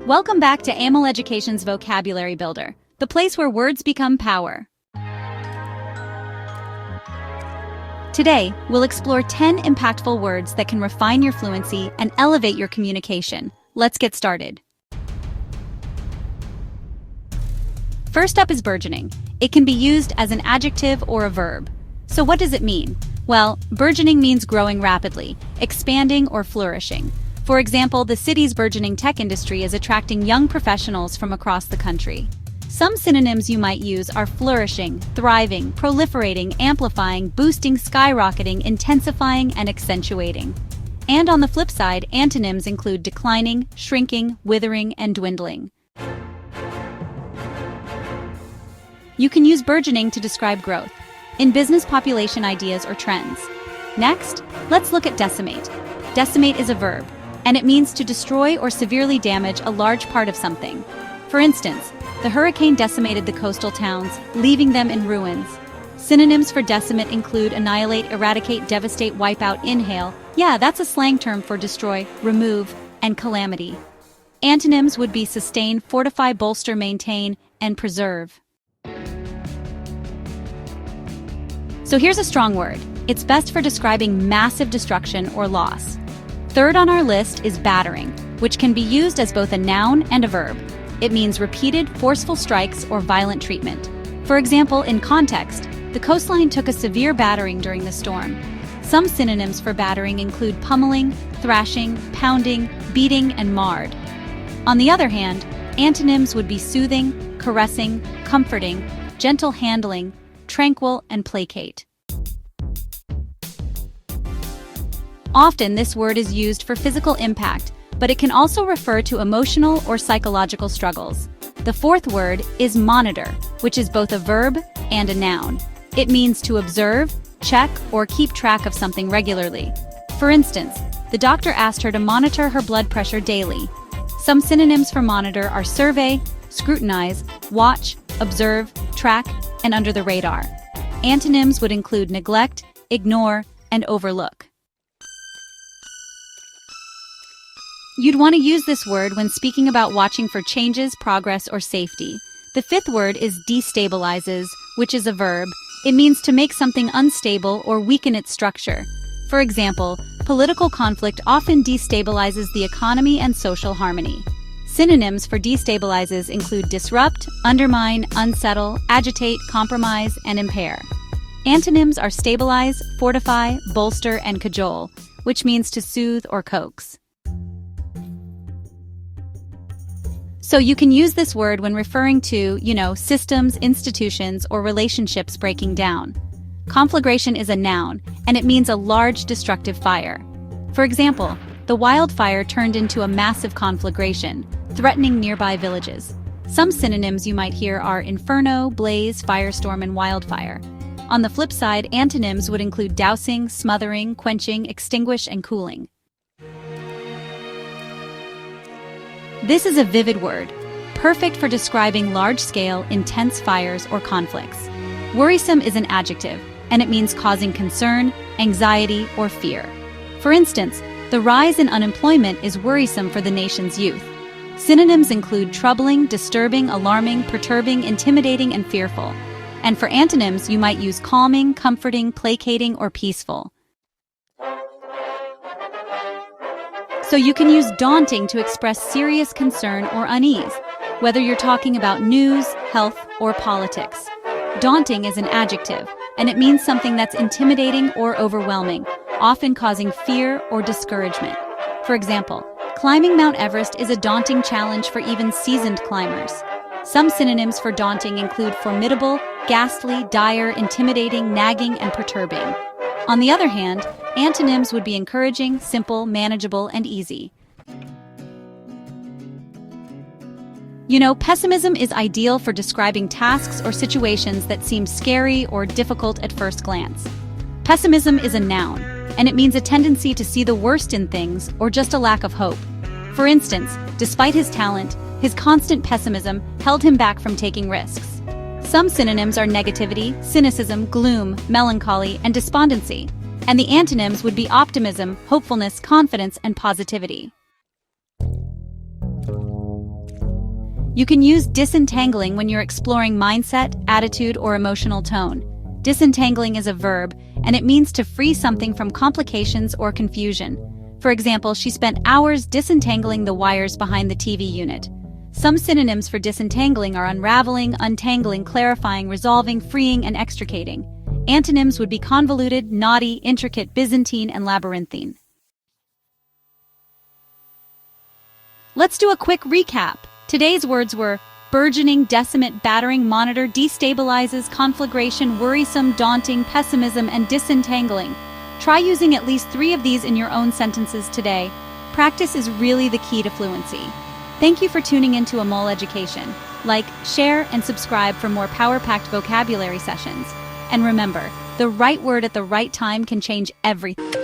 Welcome back to Amol Education's Vocabulary Builder, the place where words become power. Today, we'll explore 10 impactful words that can refine your fluency and elevate your communication. Let's get started. First up is burgeoning. It can be used as an adjective or a verb. So what does it mean? Well, burgeoning means growing rapidly, expanding or flourishing. For example, the city's burgeoning tech industry is attracting young professionals from across the country. Some synonyms you might use are flourishing, thriving, proliferating, amplifying, boosting, skyrocketing, intensifying, and accentuating. And on the flip side, antonyms include declining, shrinking, withering, and dwindling. You can use burgeoning to describe growth in business population ideas or trends. Next, let's look at decimate. Decimate is a verb, and it means to destroy or severely damage a large part of something. For instance, the hurricane decimated the coastal towns, leaving them in ruins. Synonyms for decimate include annihilate, eradicate, devastate, wipe out, inhale. Yeah, that's a slang term for destroy, remove, and calamity. Antonyms would be sustain, fortify, bolster, maintain, and preserve. So here's a strong word. It's best for describing massive destruction or loss. Third on our list is battering, which can be used as both a noun and a verb. It means repeated, forceful strikes or violent treatment. For example, in context, the coastline took a severe battering during the storm. Some synonyms for battering include pummeling, thrashing, pounding, beating, and marred. On the other hand, antonyms would be soothing, caressing, comforting, gentle handling, tranquil, and placate. Often, this word is used for physical impact, but it can also refer to emotional or psychological struggles. The fourth word is monitor, which is both a verb and a noun. It means to observe, check, or keep track of something regularly. For instance, the doctor asked her to monitor her blood pressure daily. Some synonyms for monitor are survey, scrutinize, watch, observe, track, and under the radar. Antonyms would include neglect, ignore, and overlook. You'd want to use this word when speaking about watching for changes, progress, or safety. The fifth word is destabilizes, which is a verb. It means to make something unstable or weaken its structure. For example, political conflict often destabilizes the economy and social harmony. Synonyms for destabilizes include disrupt, undermine, unsettle, agitate, compromise, and impair. Antonyms are stabilize, fortify, bolster, and cajole, which means to soothe or coax. So you can use this word when referring to, systems, institutions, or relationships breaking down. Conflagration is a noun, and it means a large destructive fire. For example, the wildfire turned into a massive conflagration, threatening nearby villages. Some synonyms you might hear are inferno, blaze, firestorm, and wildfire. On the flip side, antonyms would include dousing, smothering, quenching, extinguish, and cooling. This is a vivid word, perfect for describing large-scale, intense fires or conflicts. Worrisome is an adjective, and it means causing concern, anxiety, or fear. For instance, the rise in unemployment is worrisome for the nation's youth. Synonyms include troubling, disturbing, alarming, perturbing, intimidating, and fearful. And for antonyms, you might use calming, comforting, placating, or peaceful. So you can use daunting to express serious concern or unease, whether you're talking about news, health, or politics. Daunting is an adjective, and it means something that's intimidating or overwhelming, often causing fear or discouragement. For example, climbing Mount Everest is a daunting challenge for even seasoned climbers. Some synonyms for daunting include formidable, ghastly, dire, intimidating, nagging, and perturbing. On the other hand, antonyms would be encouraging, simple, manageable, and easy. Pessimism is ideal for describing tasks or situations that seem scary or difficult at first glance. Pessimism is a noun, and it means a tendency to see the worst in things or just a lack of hope. For instance, despite his talent, his constant pessimism held him back from taking risks. Some synonyms are negativity, cynicism, gloom, melancholy, and despondency. And the antonyms would be optimism, hopefulness, confidence, and positivity. You can use disentangling when you're exploring mindset, attitude, or emotional tone. Disentangling is a verb, and it means to free something from complications or confusion. For example, she spent hours disentangling the wires behind the TV unit. Some synonyms for disentangling are unraveling, untangling, clarifying, resolving, freeing, and extricating. Antonyms would be convoluted, knotty, intricate, Byzantine, and labyrinthine. Let's do a quick recap. Today's words were burgeoning, decimate, battering, monitor, destabilizes, conflagration, worrisome, daunting, pessimism, and disentangling. Try using at least 3 of these in your own sentences today. Practice is really the key to fluency. Thank you for tuning into Amol Education. Like, share, and subscribe for more power-packed vocabulary sessions. And remember, the right word at the right time can change everything.